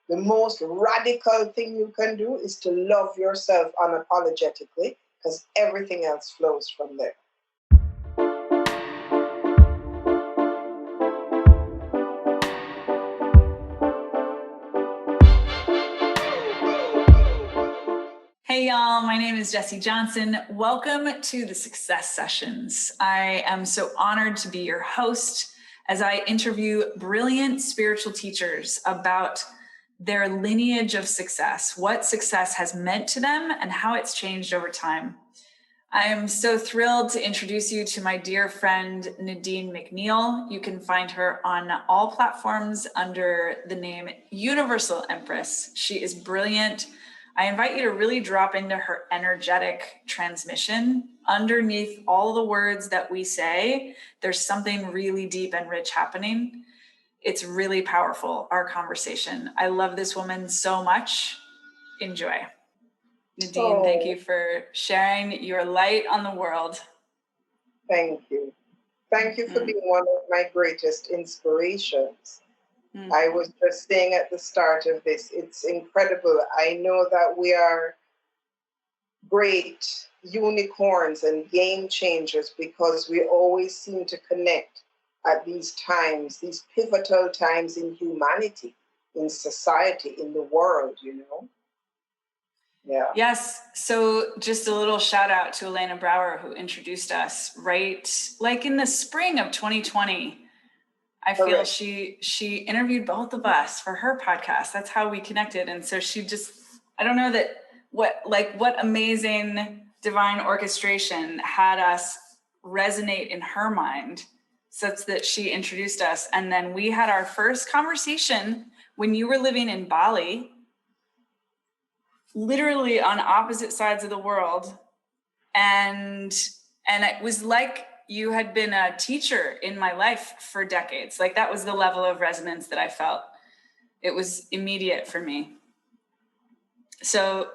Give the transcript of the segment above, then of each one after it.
The most radical thing you can do is to love yourself unapologetically, because everything else flows from there. Hey y'all, my name is Jessie Johnson. Welcome to the Success Sessions. I am so honored to be your host as I interview brilliant spiritual teachers about their lineage of success, what success has meant to them and how it's changed over time. I am so thrilled to introduce you to my dear friend, Nadine McNeil. You can find her on all platforms under the name Universal Empress. She is brilliant. I invite you to really drop into her energetic transmission. Underneath all the words that we say, there's something really deep and rich happening. It's really powerful, our conversation. I love this woman so much. Enjoy. Nadine, thank you for sharing your light on the world. Thank you. Thank you for being one of my greatest inspirations. I was just saying at the start of this, it's incredible. I know that we are great unicorns and game changers because we always seem to connect at these times, these pivotal times in humanity, in society, in the world, you know? Yeah. Yes. So just a little shout out to Elena Brower, who introduced us right like in the spring of 2020. I feel she interviewed both of us for her podcast. That's how we connected. And so she just, I don't know that what amazing divine orchestration had us resonate in her mind such that she introduced us. And then we had our first conversation when you were living in Bali, literally on opposite sides of the world. And it was like you had been a teacher in my life for decades. Like that was the level of resonance that I felt. It was immediate for me. So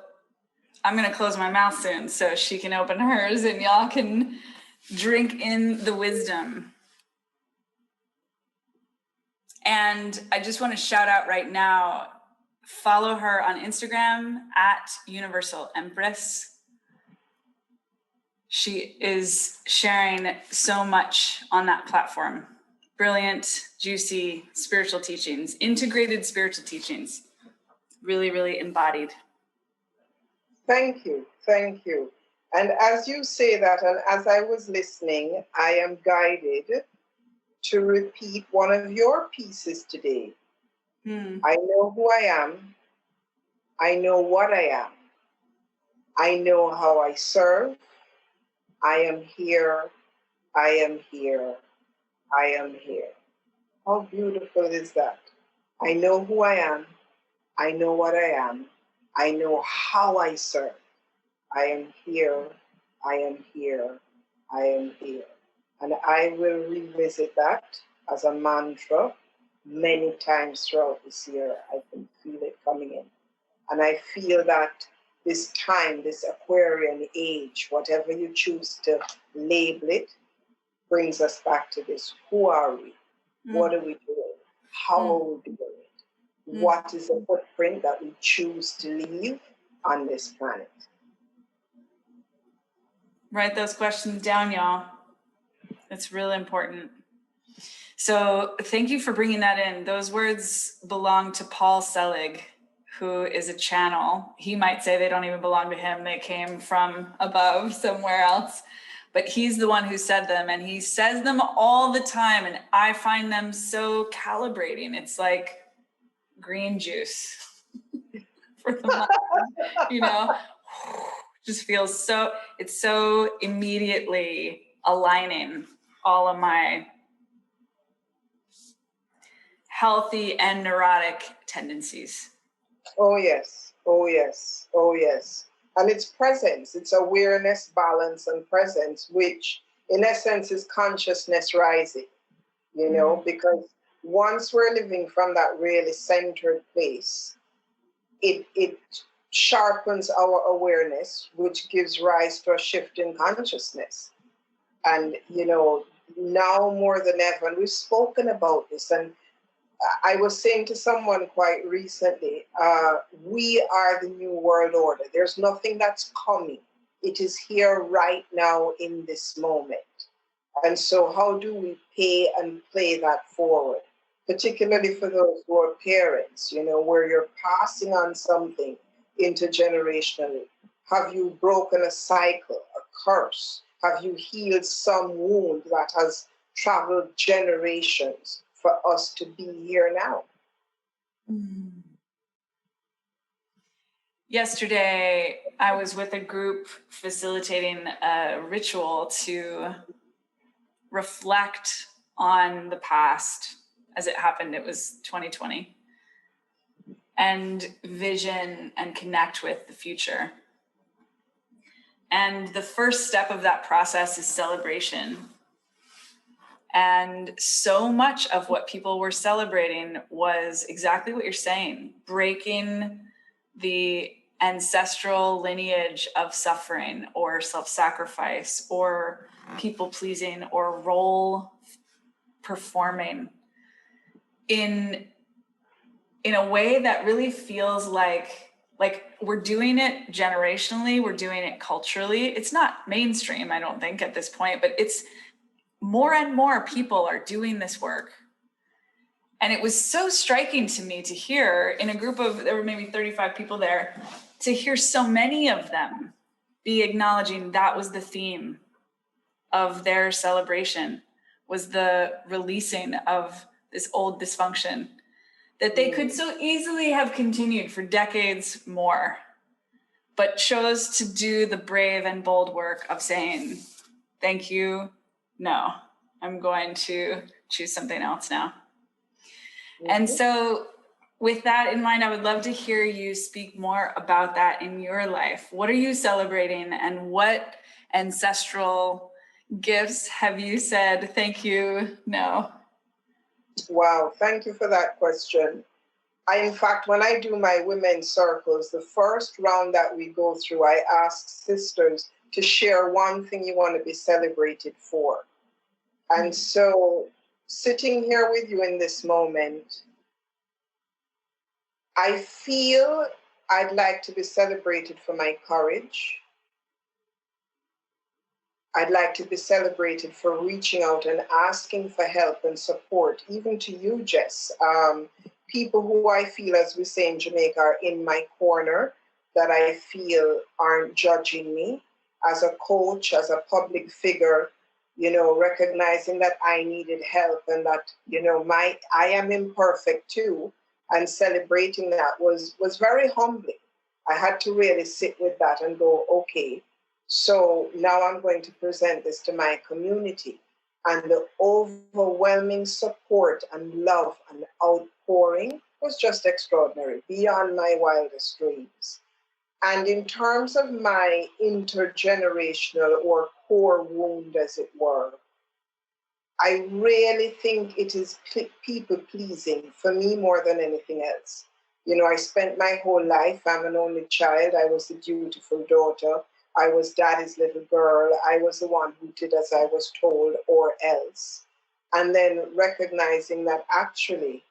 I'm going to close my mouth soon so she can open hers and y'all can drink in the wisdom. And I just want to shout out right now, follow her on Instagram at Universal Empress. She is sharing so much on that platform. Brilliant, juicy spiritual teachings, integrated spiritual teachings, really, really embodied. Thank you. Thank you. And as you say that, and as I was listening, I am guided to repeat one of your pieces today. I know who I am. I know what I am. I know how I serve. I am here. I am here. I am here. How beautiful is that? I know who I am. I know what I am. I know how I serve. I am here. I am here. I am here. And I will revisit that as a mantra many times throughout this year. I can feel it coming in. And I feel that this time, this Aquarian age, whatever you choose to label it, brings us back to this. Who are we? What are we doing? How are we doing it? What is the footprint that we choose to leave on this planet? Write those questions down, y'all. It's really important. So thank you for bringing that in. Those words belong to Paul Selig, who is a channel. He might say they don't even belong to him. They came from above somewhere else, but he's the one who said them, and he says them all the time. And I find them so calibrating. It's like green juice for the mind, you know, just feels so, it's so immediately aligning all of my healthy and neurotic tendencies. Oh, yes. Oh, yes. Oh, yes. And it's presence. It's awareness, balance, and presence, which in essence is consciousness rising, you know, because once we're living from that really centered place, it sharpens our awareness, which gives rise to a shift in consciousness. And, you know, now more than ever, and we've spoken about this, and I was saying to someone quite recently, we are the new world order. There's nothing that's coming. It is here right now in this moment. And so how do we pay and play that forward? Particularly for those who are parents, where you're passing on something intergenerationally. Have you broken a cycle, a curse? Have you healed some wound that has traveled generations for us to be here now? Yesterday, I was with a group facilitating a ritual to reflect on the past as it happened. It was 2020. And vision and connect with the future. And the first step of that process is celebration. And so much of what people were celebrating was exactly what you're saying, breaking the ancestral lineage of suffering or self-sacrifice or people-pleasing or role performing in a way that really feels like we're doing it generationally, we're doing it culturally. It's not mainstream, I don't think, at this point, but it's more and more people are doing this work. And it was so striking to me to hear in a group of, there were maybe 35 people there, to hear so many of them be acknowledging that was the theme of their celebration, was the releasing of this old dysfunction that they could so easily have continued for decades more, but chose to do the brave and bold work of saying, thank you, no, I'm going to choose something else now. And so with that in mind, I would love to hear you speak more about that in your life. What are you celebrating, and what ancestral gifts have you said, thank you, no? Wow, thank you for that question. In fact, when I do my women's circles, the first round that we go through, I ask sisters to share one thing you want to be celebrated for. And so sitting here with you in this moment, I feel I'd like to be celebrated for my courage. I'd like to be celebrated for reaching out and asking for help and support, even to you, Jess. People who I feel, as we say in Jamaica, are in my corner, that I feel aren't judging me. As a coach, as a public figure, recognizing that I needed help and that, I am imperfect too. And celebrating that was very humbling. I had to really sit with that and go, okay, so now I'm going to present this to my community. And the overwhelming support and love and outpouring was just extraordinary, beyond my wildest dreams. And in terms of my intergenerational or core wound, as it were, I really think it is people pleasing for me more than anything else. I spent my whole life, I'm an only child, I was the dutiful daughter, I was daddy's little girl, I was the one who did as I was told or else. And then recognizing that actually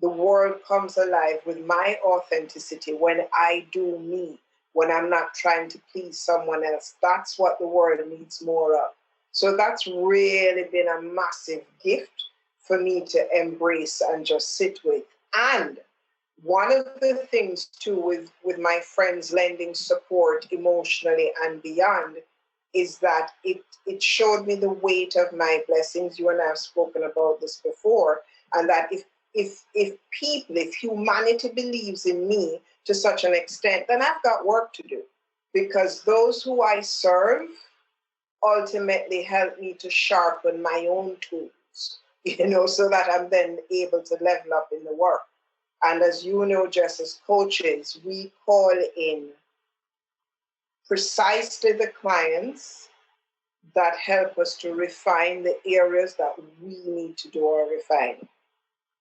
the world comes alive with my authenticity when I do me, when I'm not trying to please someone else. That's what the world needs more of. So that's really been a massive gift for me to embrace and just sit with. And one of the things too with my friends lending support emotionally and beyond is that it showed me the weight of my blessings. You and I have spoken about this before, and that if humanity believes in me to such an extent, then I've got work to do, because those who I serve ultimately help me to sharpen my own tools, so that I'm then able to level up in the work. And as you know, just as coaches, we call in precisely the clients that help us to refine the areas that we need to do our refining.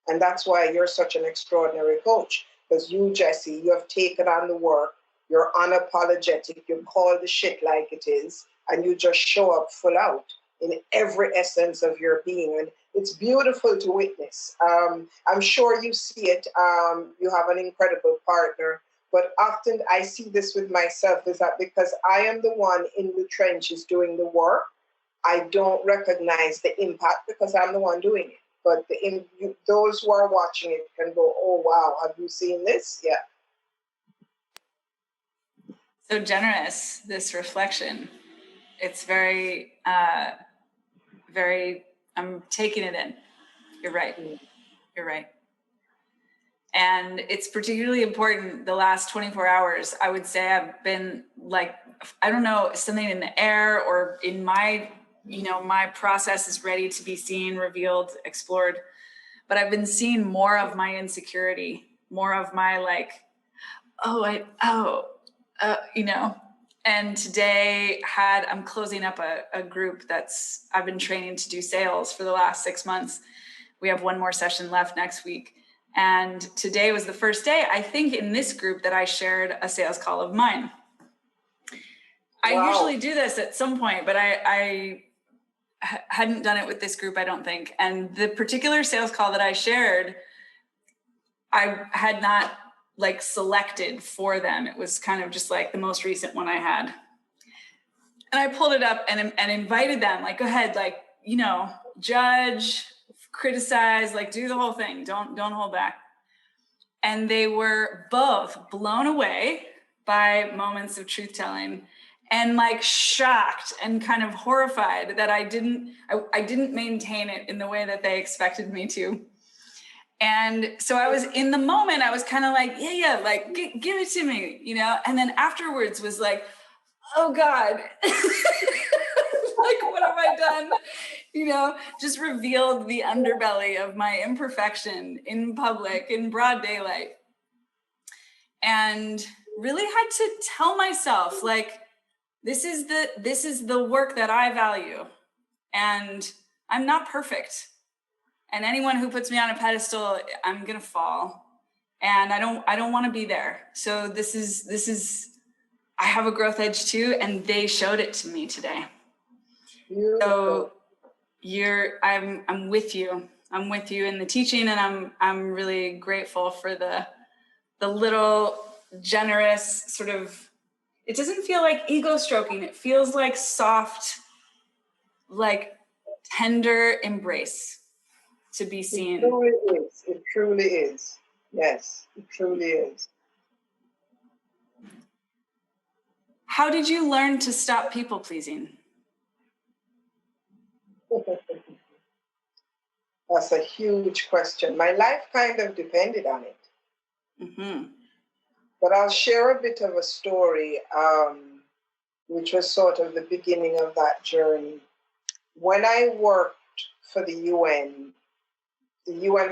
And that's why you're such an extraordinary coach, because you, Jessie, you have taken on the work, you're unapologetic, you call the shit like it is, and you just show up full out in every essence of your being. it's beautiful to witness. I'm sure you see it. You have an incredible partner, but often I see this with myself, is that because I am the one in the trenches doing the work, I don't recognize the impact because I'm the one doing it. But those who are watching it can go, oh, wow, have you seen this? Yeah. So generous, this reflection. It's very, very, I'm taking it in. You're right. You're right. And it's particularly important the last 24 hours. I would say I've been like, I don't know, something in the air or in my, my process is ready to be seen, revealed, explored. But I've been seeing more of my insecurity, more of my like, and today I'm closing up a group I've been training to do sales for the last 6 months. We have one more session left next week. And today was the first day, I think, in this group that I shared a sales call of mine. Wow. I usually do this at some point, but I hadn't done it with this group, I don't think. And the particular sales call that I shared, I had not like selected for them. It was kind of just like the most recent one I had. And I pulled it up and invited them, like, go ahead, like, judge, criticize, like do the whole thing. Don't hold back. And they were both blown away by moments of truth telling and like shocked and kind of horrified that I didn't maintain it in the way that they expected me to. And so I was in the moment, I was kind of like, yeah, like give it to me, and then afterwards was like, oh God, like, what have I done? Just revealed the underbelly of my imperfection in public, in broad daylight. And really had to tell myself, like, this is the work that I value. And I'm not perfect. And anyone who puts me on a pedestal, I'm gonna fall. And I don't want to be there. So this is I have a growth edge too, and they showed it to me today. Beautiful. So I'm with you. I'm with you in the teaching, and I'm really grateful for the little generous sort of, it doesn't feel like ego stroking. It feels like soft, like tender embrace to be seen. It truly is. It truly is. Yes, it truly is. How did you learn to stop people pleasing? That's a huge question. My life kind of depended on it. Mm-hmm. But I'll share a bit of a story, which was sort of the beginning of that journey. When I worked for the UN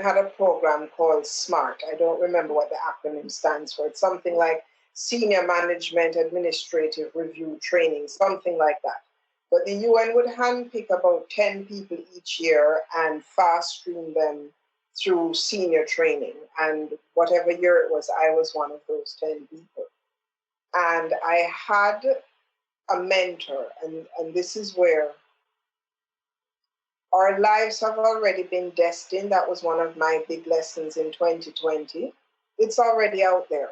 had a program called SMART. I don't remember what the acronym stands for. It's something like Senior Management Administrative Review Training, something like that. But the UN would handpick about 10 people each year and fast stream them through senior training. And whatever year it was, I was one of those 10 people. And I had a mentor, and this is where our lives have already been destined. That was one of my big lessons in 2020. It's already out there.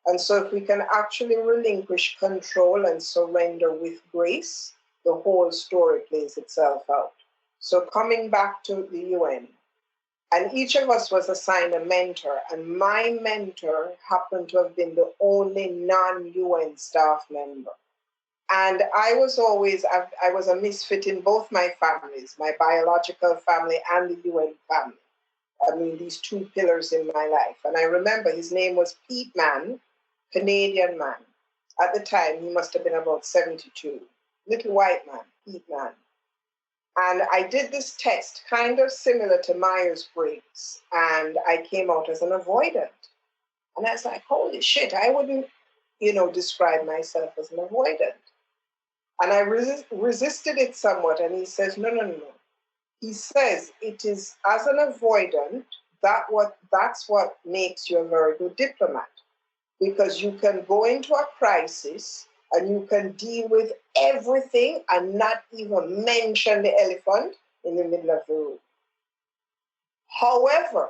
And so if we can actually relinquish control and surrender with grace, the whole story plays itself out. So coming back to the UN, and each of us was assigned a mentor, and my mentor happened to have been the only non-UN staff member. And I was a misfit in both my families, my biological family and the UN family. I mean, these two pillars in my life. And I remember his name was Pete Mann, Canadian man. At the time, he must have been about 72. Little white man, Pete Mann. And I did this test, kind of similar to Myers-Briggs, and I came out as an avoidant. And I was like, holy shit, I wouldn't, describe myself as an avoidant. And I resisted it somewhat, and he says, no. He says, it is as an avoidant, that's what makes you a very good diplomat. Because you can go into a crisis and you can deal with everything and not even mention the elephant in the middle of the room. However,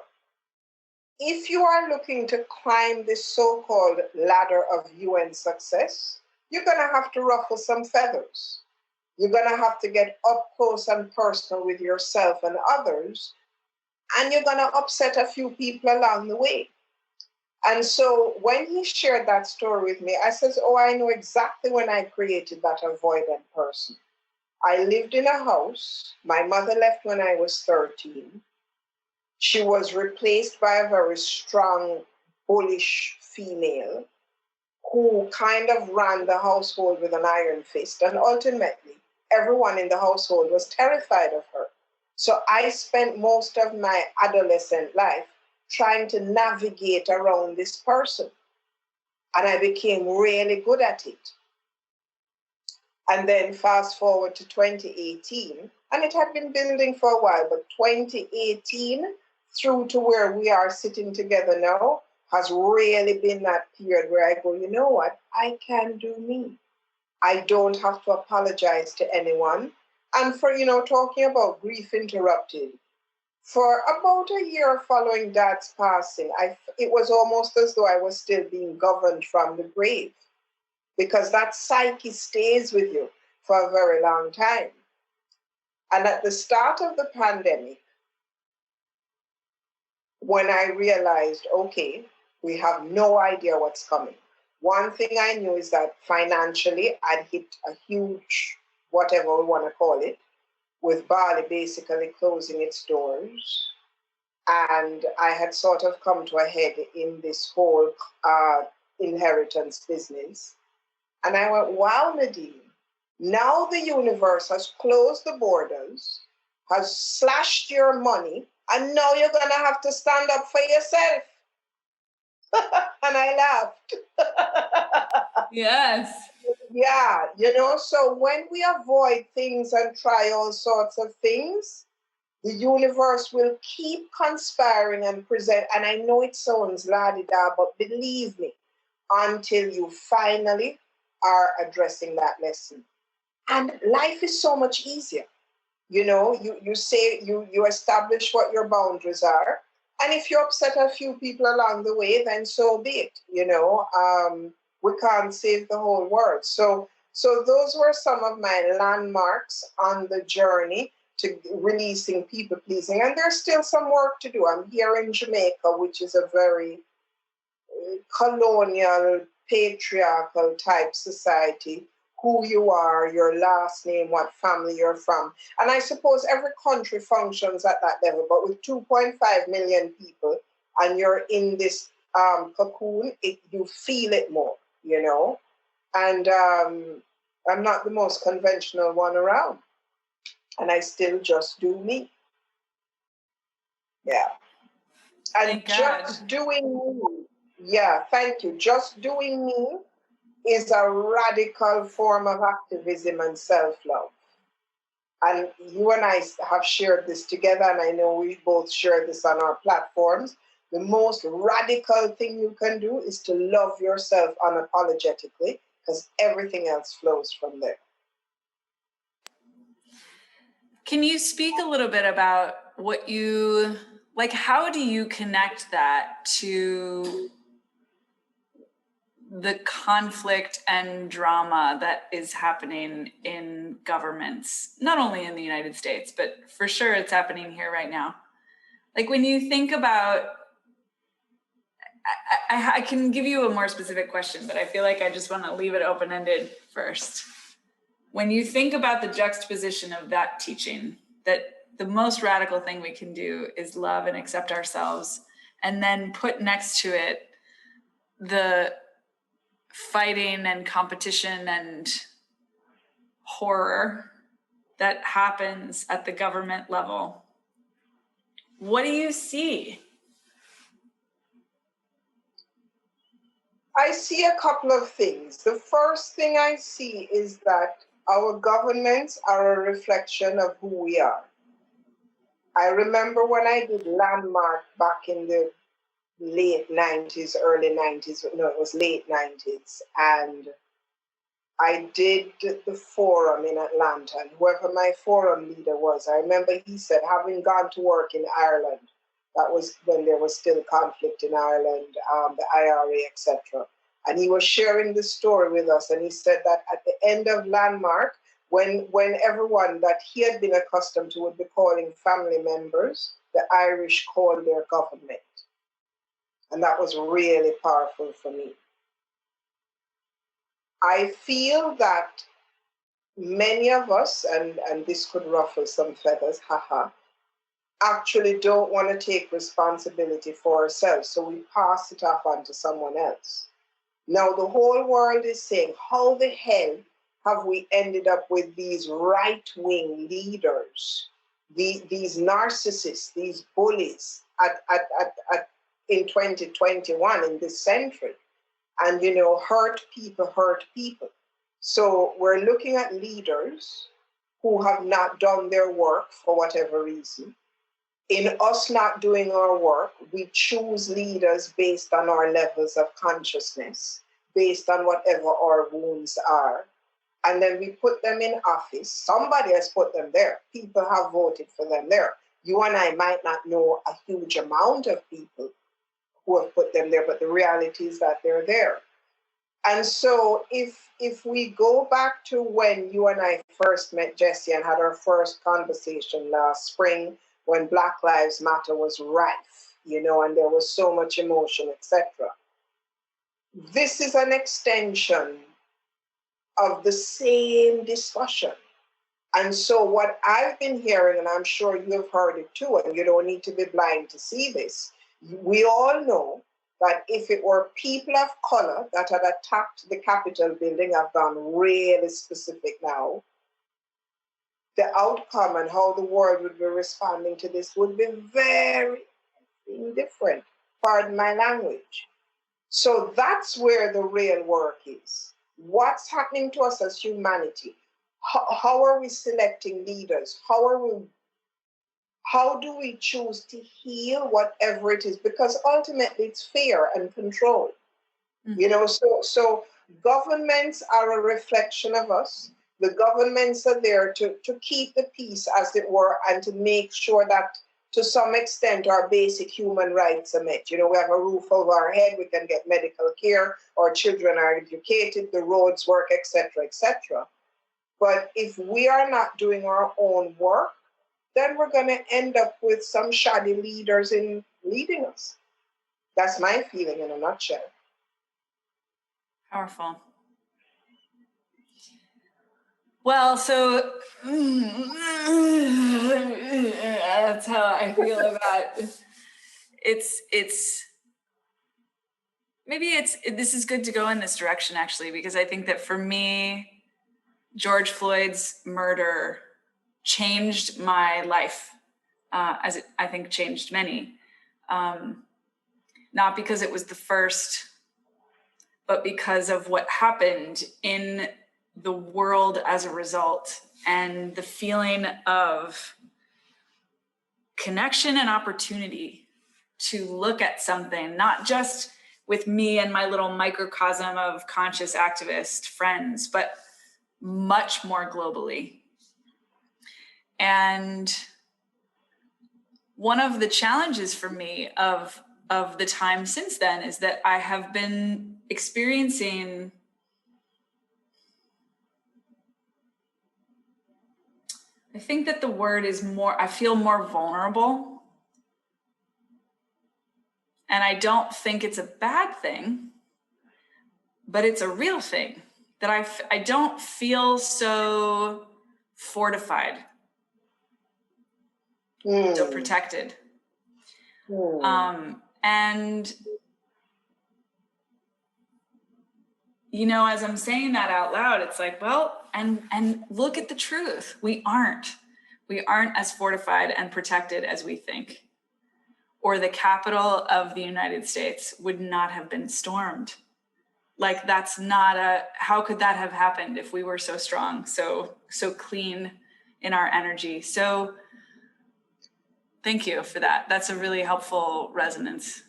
if you are looking to climb this so-called ladder of UN success, you're going to have to ruffle some feathers. You're going to have to get up close and personal with yourself and others, and you're going to upset a few people along the way. And so when he shared that story with me, I says, oh, I know exactly when I created that avoidant person. I lived in a house. My mother left when I was 13. She was replaced by a very strong, bullish female who kind of ran the household with an iron fist. And ultimately, everyone in the household was terrified of her. So I spent most of my adolescent life trying to navigate around this person. And I became really good at it. And then fast forward to 2018, and it had been building for a while, but 2018 through to where we are sitting together now has really been that period where I go, you know what? I can do me. I don't have to apologize to anyone. And for, talking about grief interrupted, for about a year following Dad's passing, it was almost as though I was still being governed from the grave, because that psyche stays with you for a very long time. And at the start of the pandemic, when I realized, okay, we have no idea what's coming. One thing I knew is that financially, I'd hit a huge, whatever we want to call it, with Bali basically closing its doors. And I had sort of come to a head in this whole inheritance business. And I went, wow, Nadine, now the universe has closed the borders, has slashed your money, and now you're going to have to stand up for yourself. And I laughed. Yes. Yeah, so when we avoid things and try all sorts of things, the universe will keep conspiring and present. And I know it sounds la-di-da, but believe me, until you finally are addressing that lesson. And life is so much easier. You say you establish what your boundaries are. And if you upset a few people along the way, then so be it. We can't save the whole world. So those were some of my landmarks on the journey to releasing people pleasing. And there's still some work to do. I'm here in Jamaica, which is a very colonial, patriarchal type society. Who you are, your last name, what family you're from. And I suppose every country functions at that level, but with 2.5 million people and you're in this cocoon, you feel it more, And I'm not the most conventional one around. And I still just do me. Yeah. And just doing me. Yeah, thank you. Just doing me is a radical form of activism and self-love. And you and I have shared this together, and I know we both share this on our platforms. The most radical thing you can do is to love yourself unapologetically, because everything else flows from there. Can you speak a little bit about how do you connect that to the conflict and drama that is happening in governments, not only in the United States, but for sure it's happening here right now? Like when you think about, I can give you a more specific question, but I feel like I just want to leave it open-ended first. When you think about the juxtaposition of that teaching, that the most radical thing we can do is love and accept ourselves, and then put next to it the fighting and competition and horror that happens at the government level, what do you see? I see a couple of things. The first thing I see is that our governments are a reflection of who we are. I remember when I did Landmark back in the late 90s, early 90s, no, it was late 90s, and I did the forum in Atlanta, and whoever my forum leader was, I remember he said, having gone to work in Ireland, That was when there was still conflict in Ireland, the IRA, etc. And he was sharing the story with us, and he said that at the end of Landmark, when everyone that he had been accustomed to would be calling family members, the Irish called their government. And that was really powerful for me. I feel that many of us, and this could ruffle some feathers, haha, actually don't want to take responsibility for ourselves, so we pass it off onto someone else. Now the whole world is saying, how the hell have we ended up with these right-wing leaders, these narcissists, these bullies in 2021, in this century? And, you know, hurt people. So we're looking at leaders who have not done their work for whatever reason. In us not doing our work, we choose leaders based on our levels of consciousness, based on whatever our wounds are. And then we put them in office. Somebody has put them there. People have voted for them there. You and I might not know a huge amount of people who have put them there, but the reality is that they're there. And so if we go back to when you and I first met, Jesse, and had our first conversation last spring, when Black Lives Matter was rife, you know, and there was so much emotion, etc. This is an extension of the same discussion. And so what I've been hearing, and I'm sure you've heard it too, and you don't need to be blind to see this, we all know that if it were people of color that had attacked the Capitol building, I've gone really specific now, the outcome and how the world would be responding to this would be very different. Pardon my language. So that's where the real work is. What's happening to us as humanity? How are we selecting leaders? How do we choose to heal whatever it is? Because ultimately it's fear and control. Mm-hmm. You know, so governments are a reflection of us. The governments are there to keep the peace, as it were, and to make sure that to some extent our basic human rights are met. You know, we have a roof over our head, we can get medical care, our children are educated, the roads work, etc., etc. But if we are not doing our own work, then we're going to end up with some shoddy leaders in leading us. That's my feeling in a nutshell. Powerful. Well, so that's how I feel about it's this is good to go in this direction, actually, because I think that for me, George Floyd's murder changed my life, as it, I think, changed many. Not because it was the first, but because of what happened in the world as a result, and the feeling of connection and opportunity to look at something, not just with me and my little microcosm of conscious activist friends, but much more globally. And one of the challenges for me of the time since then is that I have been experiencing I think that the word is I feel more vulnerable. And I don't think it's a bad thing, but it's a real thing that I don't feel so fortified, so protected. And, you know, as I'm saying that out loud, it's like, well, and look at the truth. We aren't as fortified and protected as we think, or the capital of the United States would not have been stormed. Like, that's not how could that have happened if we were so strong, so clean in our energy? So thank you for that. That's a really helpful resonance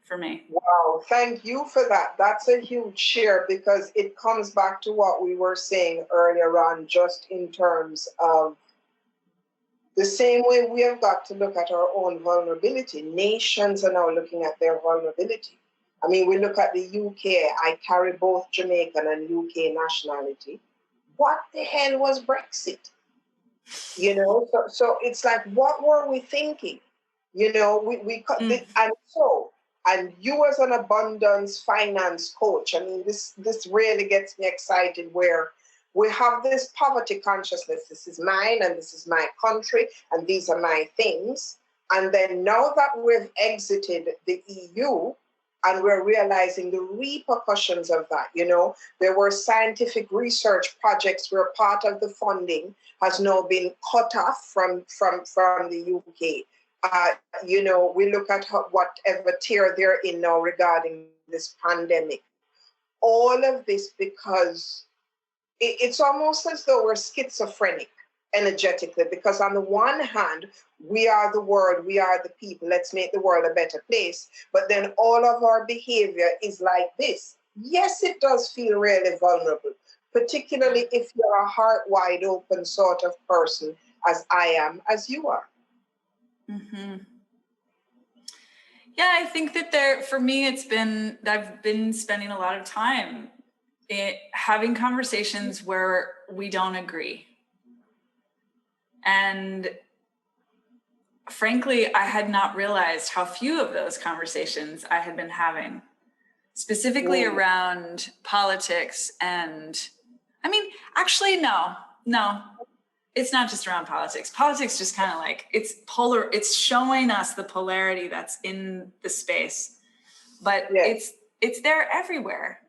for me. Wow, thank you for that. That's a huge share, because it comes back to what we were saying earlier on, just in terms of The same way we have got to look at our own vulnerability. Nations are now looking at their vulnerability. I mean, we look at the UK. I carry both Jamaican and UK nationality. What the hell was Brexit? You know, so it's like, what were we thinking? You know, and you as an abundance finance coach, I mean, this really gets me excited, where we have this poverty consciousness. This is mine and this is my country and these are my things. And then now that we've exited the EU and we're realizing the repercussions of that, you know, there were scientific research projects where part of the funding has now been cut off from the UK. You know, we look at whatever tier they're in now regarding this pandemic. All of this because it's almost as though we're schizophrenic energetically, because on the one hand, we are the world, we are the people, let's make the world a better place. But then all of our behavior is like this. Yes, it does feel really vulnerable, particularly if you're a heart wide open sort of person, as I am, as you are. Mm-hmm. Yeah, I think that for me, I've been spending a lot of time having conversations where we don't agree. And frankly, I had not realized how few of those conversations I had been having, specifically around politics. And I mean, actually, no, it's not just around politics. Politics just kind of like, it's showing us the polarity that's in the space, but it's there everywhere.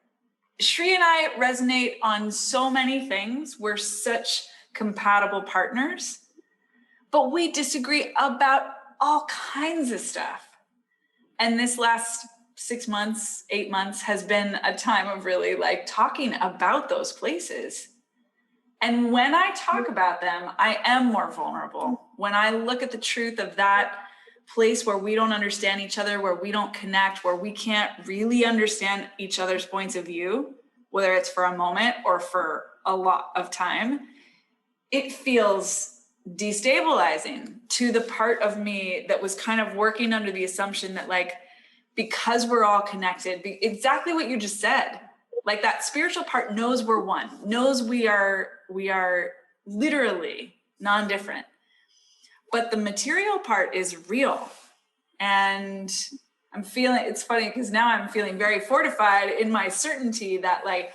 Shri and I resonate on so many things. We're such compatible partners, but we disagree about all kinds of stuff. And this last 6 months, 8 months has been a time of really like talking about those places. And when I talk about them, I am more vulnerable. When I look at the truth of that place where we don't understand each other, where we don't connect, where we can't really understand each other's points of view, whether it's for a moment or for a lot of time, it feels destabilizing to the part of me that was kind of working under the assumption that, like, because we're all connected, exactly what you just said, like that spiritual part knows we're one, knows we are literally non-different, but the material part is real. And I'm feeling, it's funny because now I'm feeling very fortified in my certainty that, like,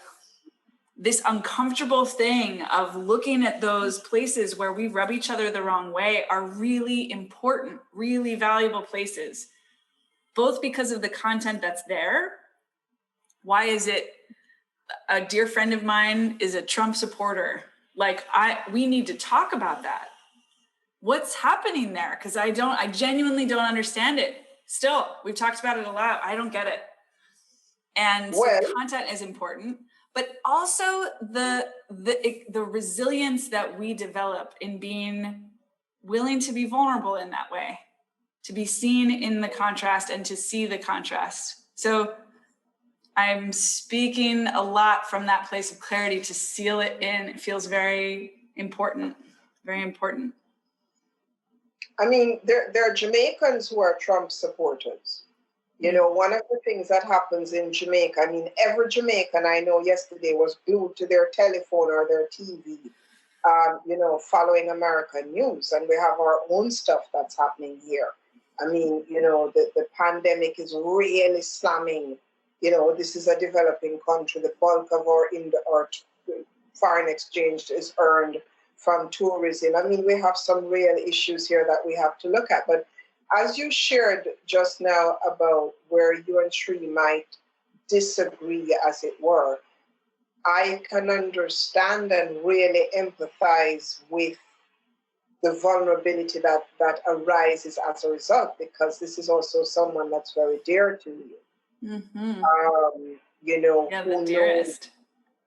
this uncomfortable thing of looking at those places where we rub each other the wrong way are really important, really valuable places, both because of the content that's there. Why is it a dear friend of mine is a Trump supporter? Like, we need to talk about that. What's happening there? Because I genuinely don't understand it. Still, we've talked about it a lot. I don't get it. And so the content is important, but also the resilience that we develop in being willing to be vulnerable in that way, to be seen in the contrast and to see the contrast. So I'm speaking a lot from that place of clarity to seal it in. It feels very important, very important. I mean, there are Jamaicans who are Trump supporters. You know, one of the things that happens in Jamaica, I mean, every Jamaican I know yesterday was glued to their telephone or their TV, you know, following American news. And we have our own stuff that's happening here. I mean, you know, the pandemic is really slamming. You know, this is a developing country. The bulk of our foreign exchange is earned from tourism. I mean, we have some real issues here that we have to look at. But as you shared just now about where you and Shri might disagree, as it were, I can understand and really empathize with the vulnerability that arises as a result, because this is also someone that's very dear to you. Mm-hmm. You know, yeah, the dearest.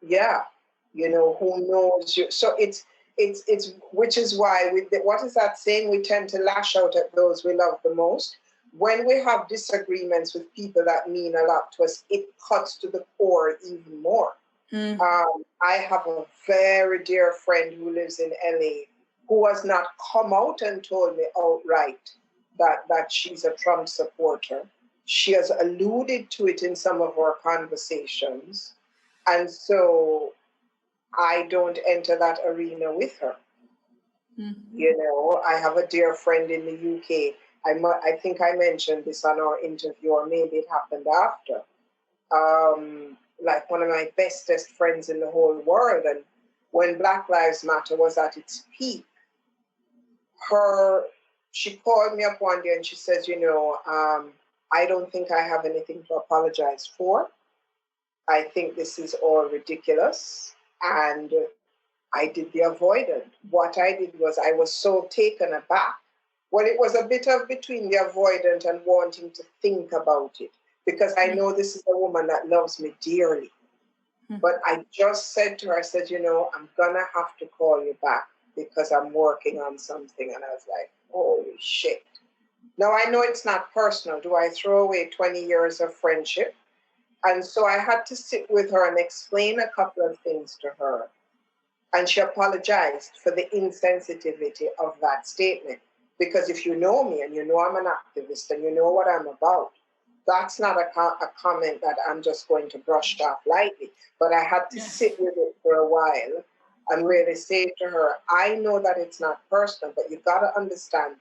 You know, who knows you. So it's which is why what is that saying? We tend to lash out at those we love the most. When we have disagreements with people that mean a lot to us, it cuts to the core even more. I have a very dear friend who lives in LA, who has not come out and told me outright that she's a Trump supporter. She has alluded to it in some of our conversations. And so I don't enter that arena with her. Mm-hmm. You know, I have a dear friend in the UK. I think I mentioned this on our interview, or maybe it happened after. Like one of my bestest friends in the whole world. And when Black Lives Matter was at its peak, she called me up one day and she says, you know, I don't think I have anything to apologize for. I think this is all ridiculous. And I did the avoidant. What I did was I was so taken aback. Well, it was a bit of between the avoidant and wanting to think about it, because I know this is a woman that loves me dearly. Mm-hmm. But I just said to her, I said, you know, I'm going to have to call you back because I'm working on something. And I was like, holy shit. Now, I know it's not personal. Do I throw away 20 years of friendship? And so I had to sit with her and explain a couple of things to her. And she apologized for the insensitivity of that statement. Because if you know me and you know I'm an activist and you know what I'm about, that's not a comment that I'm just going to brush off lightly. But I had to sit with it for a while and really say to her, I know that it's not personal, but you've got to understand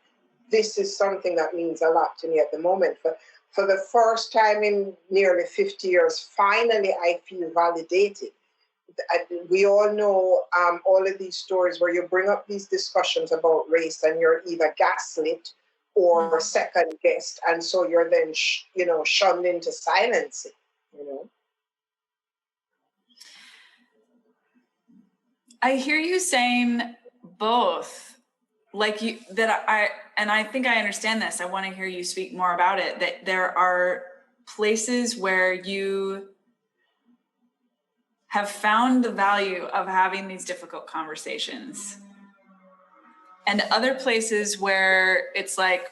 this is something that means a lot to me at the moment. For the first time in nearly 50 years, finally I feel validated. We all know all of these stories where you bring up these discussions about race and you're either gaslit or second guessed, and so you're then shunned into silence. You know, I hear you saying both, like you that I think I understand this. I want to hear you speak more about it. That there are places where you have found the value of having these difficult conversations, and other places where it's like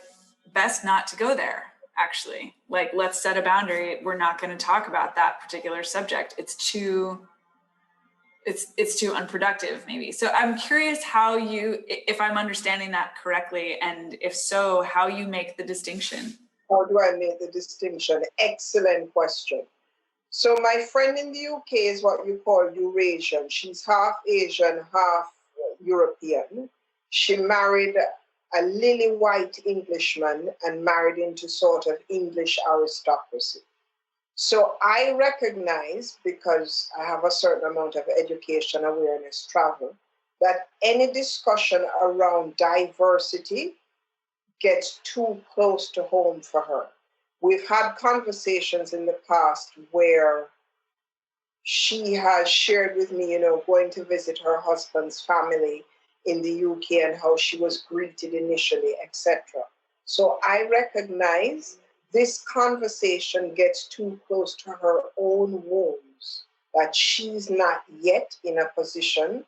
best not to go there. Actually, like, let's set a boundary. We're not going to talk about that particular subject. It's too unproductive, maybe. So I'm curious how you, if I'm understanding that correctly, and if so, how you make the distinction. How do I make the distinction? Excellent question. So my friend in the UK is what you call Eurasian. She's half Asian, half European. She married a lily white Englishman and married into sort of English aristocracy. So I recognize, because I have a certain amount of education, awareness, travel, that any discussion around diversity gets too close to home for her. We've had conversations in the past where she has shared with me, going to visit her husband's family in the UK and how she was greeted initially, etc. So I recognize this conversation gets too close to her own wounds that she's not yet in a position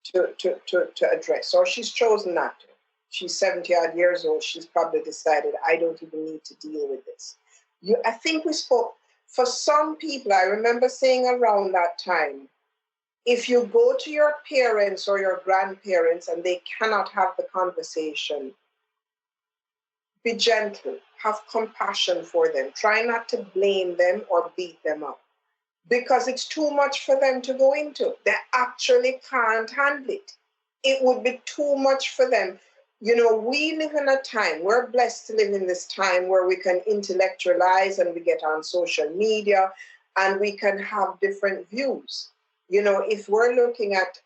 to address, or she's chosen not to. She's 70 odd years old. She's probably decided, I don't even need to deal with this. I think we spoke, for some people, I remember saying around that time, if you go to your parents or your grandparents and they cannot have the conversation, be gentle, have compassion for them. Try not to blame them or beat them up, because it's too much for them to go into. They actually can't handle it. It would be too much for them. We live in a time, we're blessed to live in this time where we can intellectualize and we get on social media and we can have different views. If we're looking at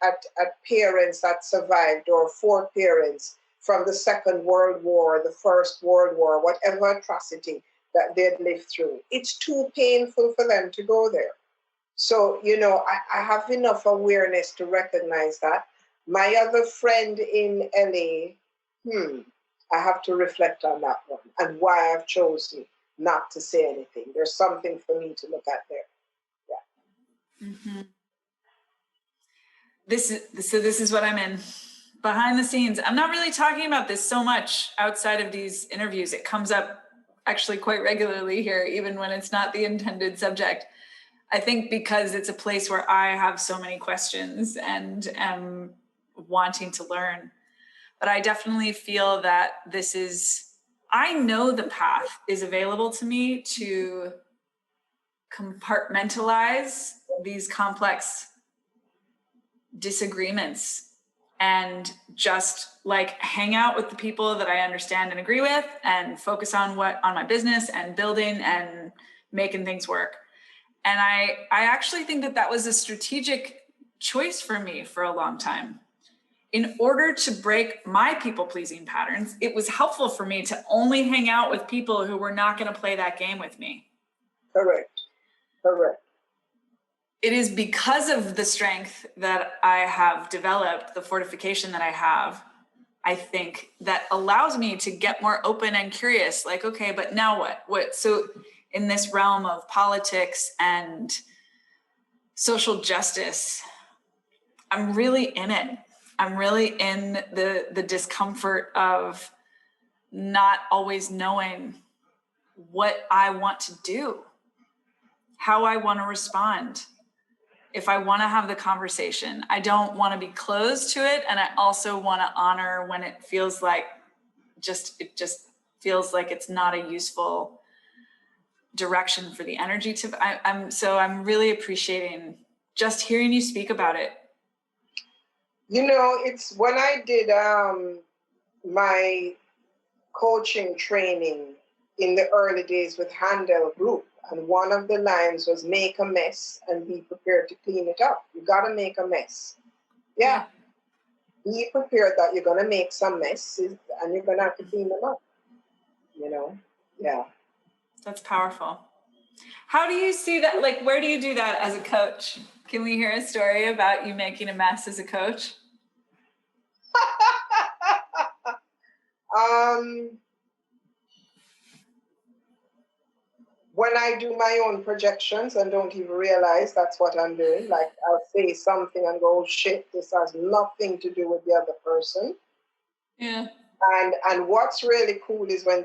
parents that survived, or foreparents from the Second World War, the First World War, whatever atrocity that they'd lived through, it's too painful for them to go there. So, I have enough awareness to recognize that. My other friend in LA, I have to reflect on that one and why I've chosen not to say anything. There's something for me to look at there. Yeah. Mm-hmm. This is what I'm in. Behind the scenes. I'm not really talking about this so much outside of these interviews. It comes up actually quite regularly here, even when it's not the intended subject. I think because it's a place where I have so many questions and am wanting to learn. but I definitely feel that I know the path is available to me to compartmentalize these complex disagreements and just like hang out with the people that I understand and agree with and focus on my business and building and making things work. And I actually think that was a strategic choice for me for a long time. In order to break my people-pleasing patterns, it was helpful for me to only hang out with people who were not going to play that game with me. Correct. It is because of the strength that I have developed, the fortification that I have, I think, that allows me to get more open and curious. Like, okay, but now what? So in this realm of politics and social justice, I'm really in it. I'm really in the discomfort of not always knowing what I want to do, how I want to respond, if I want to have the conversation. I don't want to be closed to it. And I also want to honor when it feels like it just feels like it's not a useful direction for the energy I'm really appreciating just hearing you speak about it. You know, it's when I did my coaching training in the early days with Handel Group, and one of the lines was make a mess and be prepared to clean it up. You got to make a mess. Yeah. Be prepared that you're going to make some messes and you're going to have to clean them up. You know? Yeah. That's powerful. How do you see that? Like, where do you do that as a coach? Can we hear a story about you making a mess as a coach? When I do my own projections and don't even realize that's what I'm doing, like I'll say something and go, oh, shit, this has nothing to do with the other person. Yeah. And what's really cool is when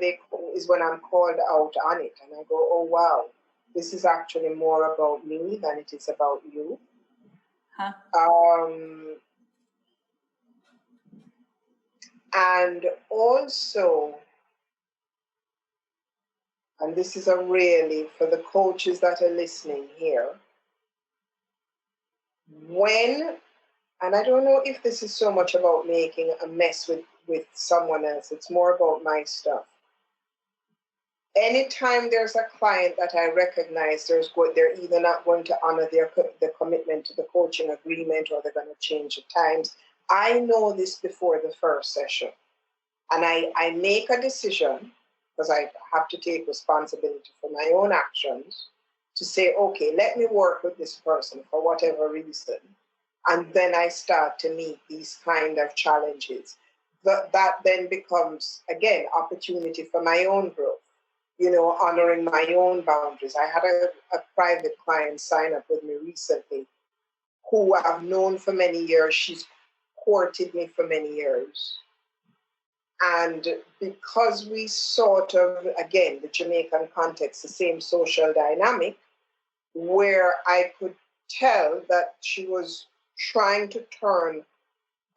I'm called out on it and I go, oh, wow, this is actually more about me than it is about you. Huh. And also, and this is a really, for the coaches that are listening here, and I don't know if this is so much about making a mess with someone else, it's more about my stuff. Anytime there's a client that I recognize they're either not going to honor their commitment to the coaching agreement or they're going to change the times, I know this before the first session. And I make a decision, because I have to take responsibility for my own actions, to say, okay, let me work with this person for whatever reason. And then I start to meet these kind of challenges. That then becomes, again, opportunity for my own growth. You know, honoring my own boundaries. I had a private client sign up with me recently who I've known for many years. She's courted me for many years. And because we sort of, again, the Jamaican context, the same social dynamic, where I could tell that she was trying to turn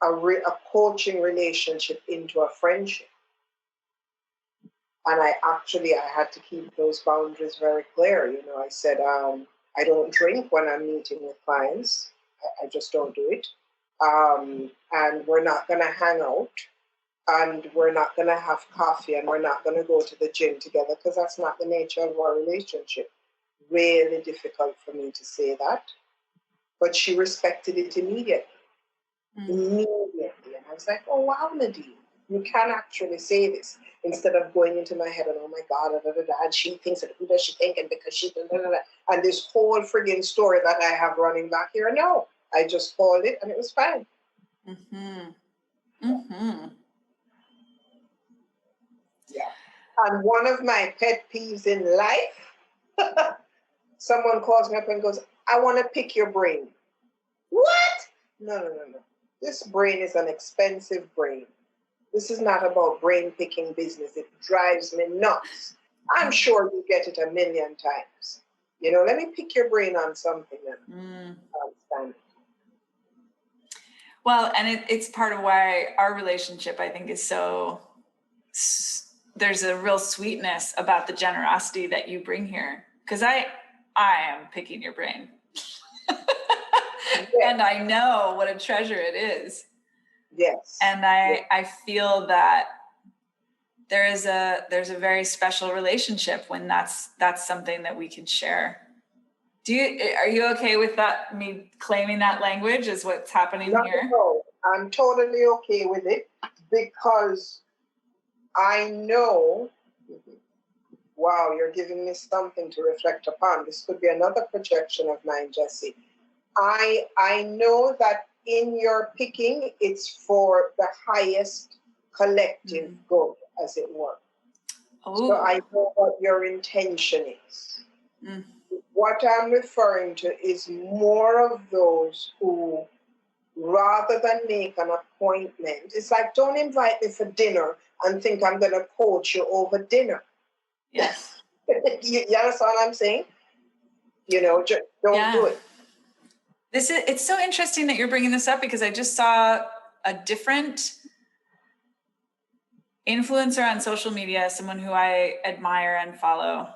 a coaching relationship into a friendship. And I had to keep those boundaries very clear. You know, I said, I don't drink when I'm meeting with clients. I just don't do it. And we're not going to hang out. And we're not going to have coffee. And we're not going to go to the gym together, because that's not the nature of our relationship. Really difficult for me to say that. But she respected it immediately. Immediately. And I was like, oh, wow, Nadine, you can actually say this. Instead of going into my head and, oh my God, and she thinks, and who does she think, and because she, and this whole friggin' story that I have running back here. No, I just called it and it was fine. Yeah. And one of my pet peeves in life, someone calls me up and goes, I want to pick your brain. What? No. This brain is an expensive brain. This is not about brain picking business. It drives me nuts. I'm sure you get it a million times. You know, let me pick your brain on something. Well, and it's part of why our relationship, I think, is so, there's a real sweetness about the generosity that you bring here. Because I am picking your brain. And I know what a treasure it is. Yes. And I feel that there's a very special relationship when that's something that we can share. Are you okay with that, me claiming that language is what's happening here? No, I'm totally okay with it, because I know, wow, you're giving me something to reflect upon. This could be another projection of mine, Jessie. I know that in your picking, it's for the highest collective good, as it were. Ooh. So I know what your intention is. Mm. What I'm referring to is more of those who, rather than make an appointment, it's like, don't invite me for dinner and think I'm going to coach you over dinner. Yes. you understand what I'm saying? You know, just don't do it. It's so interesting that you're bringing this up, because I just saw a different influencer on social media, someone who I admire and follow,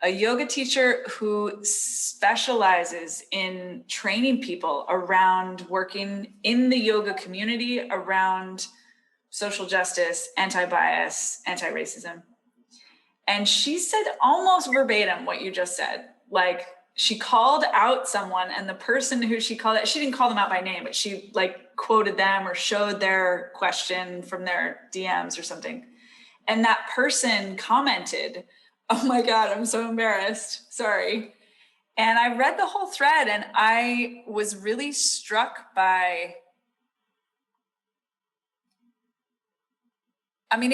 a yoga teacher who specializes in training people around working in the yoga community around social justice, anti-bias, anti-racism. And she said almost verbatim what you just said. Like, she called out someone, and the person who she called out, she didn't call them out by name, but she like quoted them or showed their question from their DMs or something. And that person commented, "Oh my God, I'm so embarrassed. Sorry." And I read the whole thread, and I was really struck by, I mean,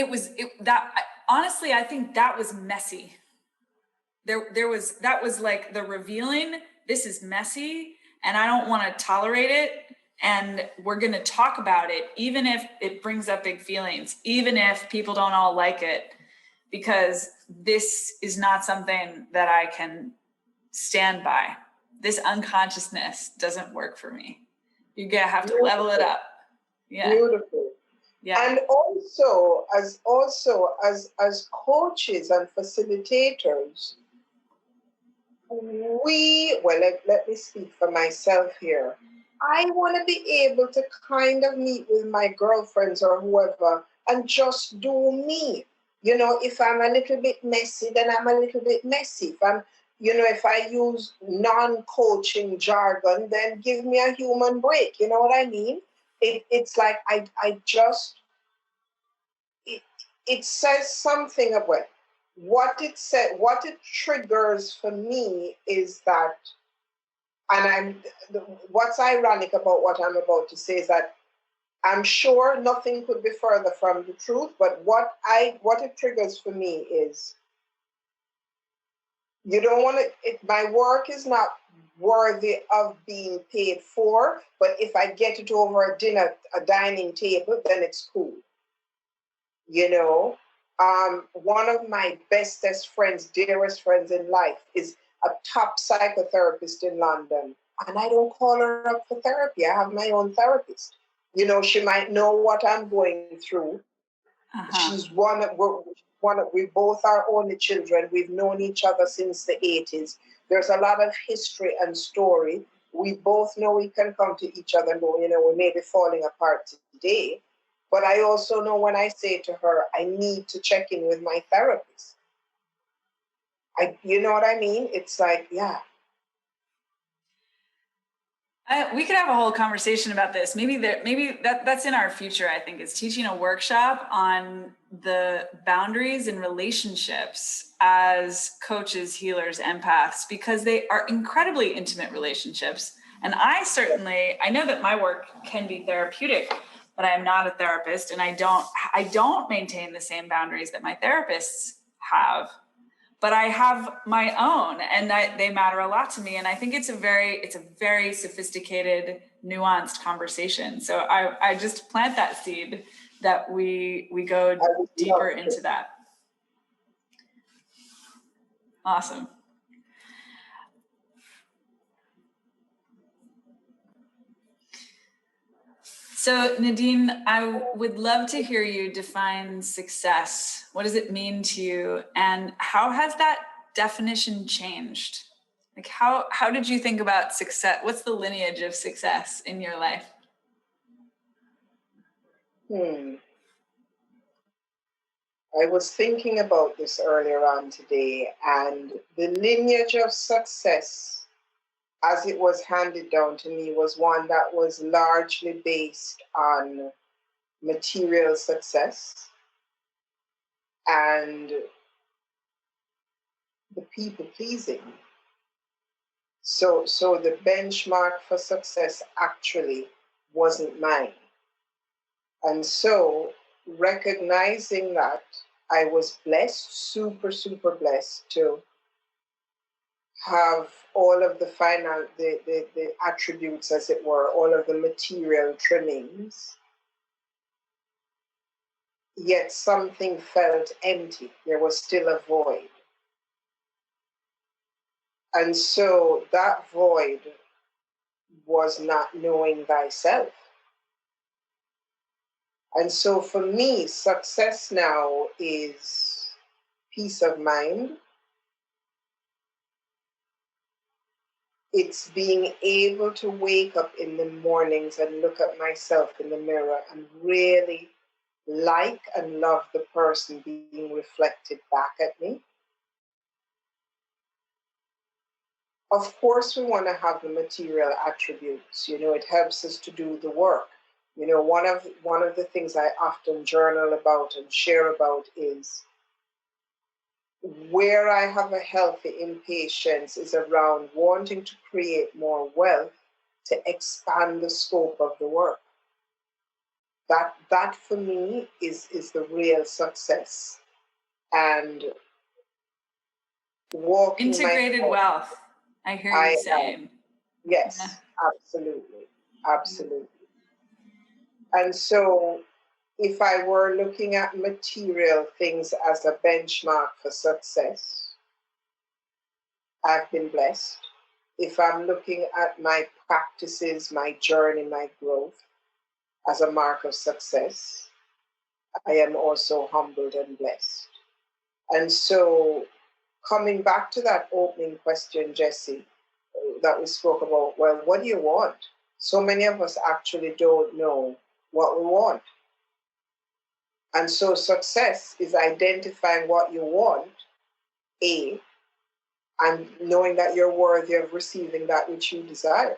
honestly, I think that was messy. That was like the revealing, this is messy and I don't want to tolerate it. And we're going to talk about it, even if it brings up big feelings, even if people don't all like it, because this is not something that I can stand by. This unconsciousness doesn't work for me. You have to level it up. Yeah. Beautiful. Yeah. And also as coaches and facilitators, let me speak for myself here. I want to be able to kind of meet with my girlfriends or whoever and just do me. You know, if I'm a little bit messy, then I'm a little bit messy. If I use non-coaching jargon, then give me a human break. You know what I mean? It's like it says something about what it said. What it triggers for me is that, and what's ironic about what I'm about to say is that I'm sure nothing could be further from the truth, but what it triggers for me is, you don't want to, my work is not worthy of being paid for, but if I get it over a dining table, then it's cool. You know, one of my bestest friends, dearest friends in life is a top psychotherapist in London. And I don't call her up for therapy. I have my own therapist. You know, she might know what I'm going through. She's we both are only children. We've known each other since the 80s. There's a lot of history and story. We both know we can come to each other and go, you know, we may be falling apart today. But I also know when I say to her, I need to check in with my therapist. You know what I mean? It's like, yeah. We could have a whole conversation about this. Maybe that's in our future, I think, is teaching a workshop on the boundaries in relationships as coaches, healers, empaths, because they are incredibly intimate relationships. And I know that my work can be therapeutic, but I am not a therapist, and I don't maintain the same boundaries that my therapists have. But I have my own, and they matter a lot to me. And I think it's a very sophisticated, nuanced conversation. So I just plant that seed that we go deeper into that. Awesome. So Nadine, I would love to hear you define success. What does it mean to you? And how has that definition changed? Like how did you think about success? What's the lineage of success in your life? I was thinking about this earlier on today, and the lineage of success, as it was handed down to me, was one that was largely based on material success and the people pleasing. So the benchmark for success actually wasn't mine. And so recognizing that, I was blessed, super, super blessed to have all of the the attributes, as it were, all of the material trimmings. Yet something felt empty. There was still a void. And so that void was not knowing thyself. And so for me, success now is peace of mind. It's being able to wake up in the mornings and look at myself in the mirror and really like and love the person being reflected back at me. Of course, we want to have the material attributes. You know, it helps us to do the work. You know, one of the things I often journal about and share about is where I have a healthy impatience is around wanting to create more wealth to expand the scope of the work. That for me is the real success. And walking integrated wealth. I hear you saying. Yes, yeah. Absolutely. And so if I were looking at material things as a benchmark for success, I've been blessed. If I'm looking at my practices, my journey, my growth as a mark of success, I am also humbled and blessed. And so coming back to that opening question, Jessie, that we spoke about, well, what do you want? So many of us actually don't know what we want. And so success is identifying what you want, A, and knowing that you're worthy of receiving that which you desire.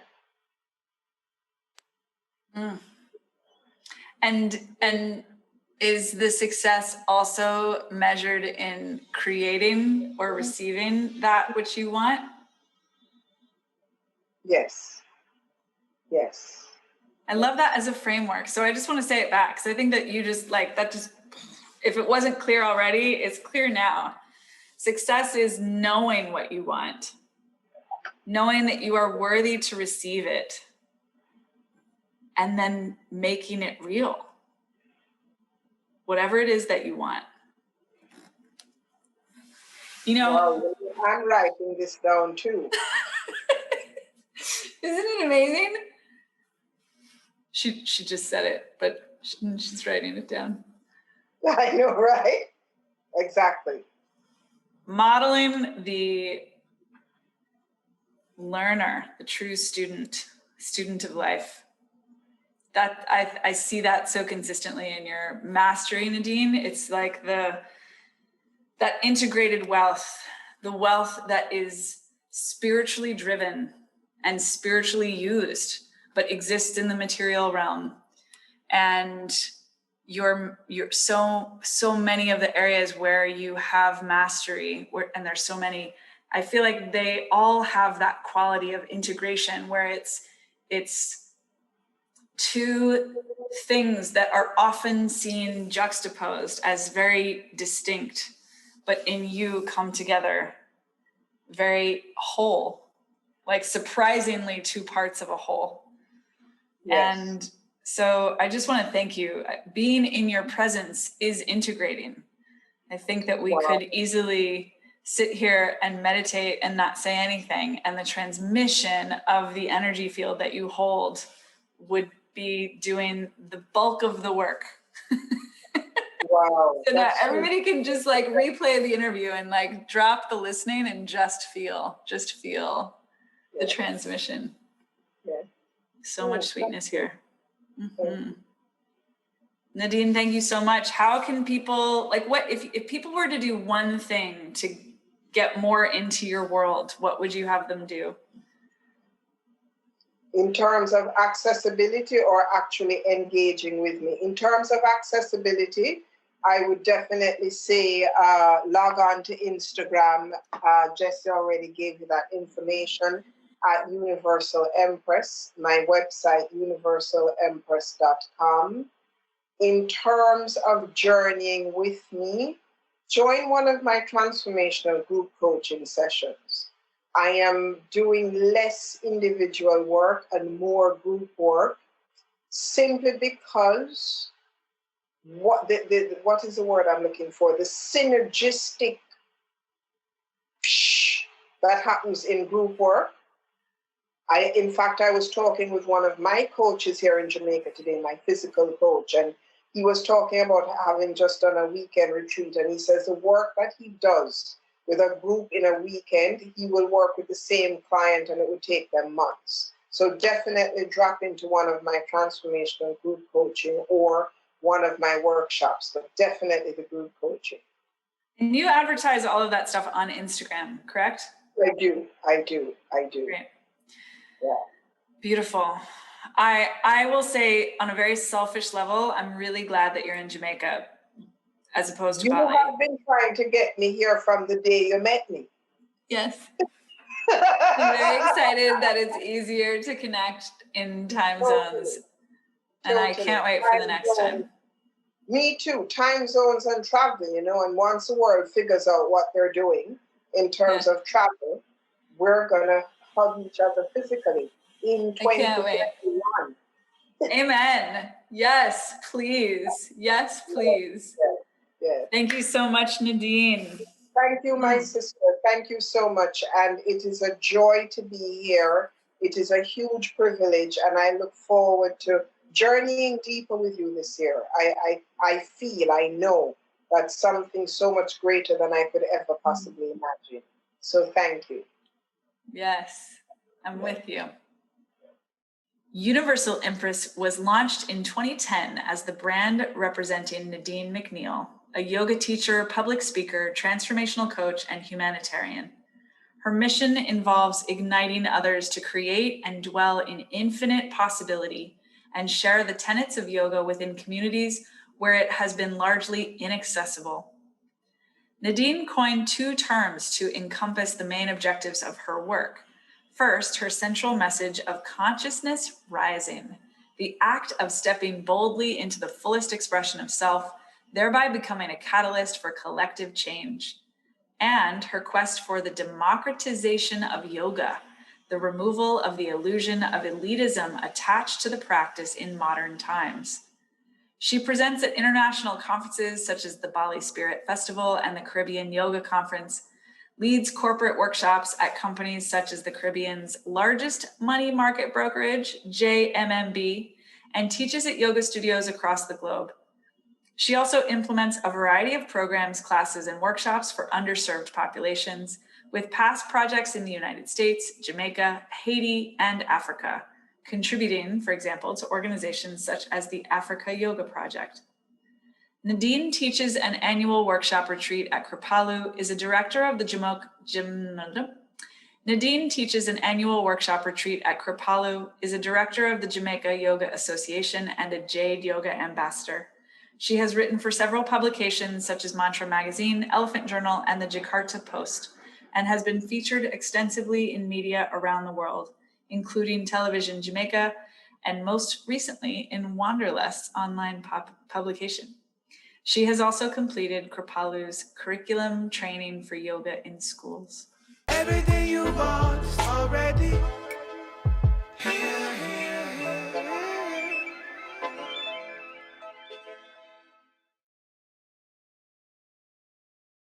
And is the success also measured in creating or receiving that which you want? Yes. I love that as a framework. So I just want to say it back, because I think that you just if it wasn't clear already, it's clear now. Success is knowing what you want, knowing that you are worthy to receive it, and then making it real. Whatever it is that you want. You know, wow, I'm writing this down too. Isn't it amazing? She just said it, but she's writing it down. I know, right? Exactly. Modeling the learner, the true student of life. That I see that so consistently in your mastery, Nadine. It's like that integrated wealth, the wealth that is spiritually driven and spiritually used, but exists in the material realm. And you're so many of the areas where you have mastery, and there's so many, I feel like they all have that quality of integration where it's two things that are often seen juxtaposed as very distinct, but in you come together very whole, like surprisingly two parts of a whole. Yes. And so I just want to thank you. Being in your presence is integrating. I think that we could easily sit here and meditate and not say anything, and the transmission of the energy field that you hold would be doing the bulk of the work. Wow. So that everybody can just like replay the interview and like drop the listening and just feel the transmission. Yeah. So much sweetness here. Mm-hmm. Nadine, thank you so much. How can people, like what, if people were to do one thing to get more into your world, what would you have them do? In terms of accessibility or actually engaging with me? In terms of accessibility, I would definitely say log on to Instagram. Jessie already gave you that information at Universal Empress, my website, universalempress.com. In terms of journeying with me, join one of my transformational group coaching sessions. I am doing less individual work and more group work simply because what is the word I'm looking for? The synergistic that happens in group work. In fact, I was talking with one of my coaches here in Jamaica today, my physical coach, and he was talking about having just done a weekend retreat, and he says the work that he does with a group in a weekend, he will work with the same client and it would take them months. So definitely drop into one of my transformational group coaching or one of my workshops, but definitely the group coaching. And you advertise all of that stuff on Instagram, correct? I do. Great. Yeah. Beautiful. I will say on a very selfish level, I'm really glad that you're in Jamaica as opposed to Bali. You have been trying to get me here from the day you met me. Yes. I'm very excited that it's easier to connect in time zones. And I can't wait for the next time. Me too. Time zones and travel, and once the world figures out what they're doing in terms of travel, we're going to hug each other physically in 2021. Amen. Yes, please. Yes, please. Yeah. Thank you so much, Nadine. Thank you, my sister. Thank you so much. And it is a joy to be here. It is a huge privilege. And I look forward to journeying deeper with you this year. I know that something so much greater than I could ever possibly imagine. So thank you. Yes, I'm with you. Universal Empress was launched in 2010 as the brand representing Nadine McNeil, a yoga teacher, public speaker, transformational coach, and humanitarian. Her mission involves igniting others to create and dwell in infinite possibility and share the tenets of yoga within communities where it has been largely inaccessible. Nadine coined two terms to encompass the main objectives of her work. First, her central message of consciousness rising, the act of stepping boldly into the fullest expression of self, thereby becoming a catalyst for collective change. And her quest for the democratization of yoga, the removal of the illusion of elitism attached to the practice in modern times. She presents at international conferences such as the Bali Spirit Festival and the Caribbean Yoga Conference, leads corporate workshops at companies such as the Caribbean's largest money market brokerage, JMMB, and teaches at yoga studios across the globe. She also implements a variety of programs, classes, and workshops for underserved populations, with past projects in the United States, Jamaica, Haiti, and Africa, contributing, for example, to organizations such as the Africa Yoga Project. Nadine teaches an annual workshop retreat at Kripalu, is a director of the Nadine teaches an annual workshop retreat at Kripalu, is a director of the Jamaica Yoga Association, and a Jade Yoga ambassador. She has written for several publications such as Mantra Magazine, Elephant Journal, and the Jakarta Post, and has been featured extensively in media around the world, including Television Jamaica, and most recently in Wanderlust's online publication. She has also completed Kripalu's curriculum training for yoga in schools. Everything you want is already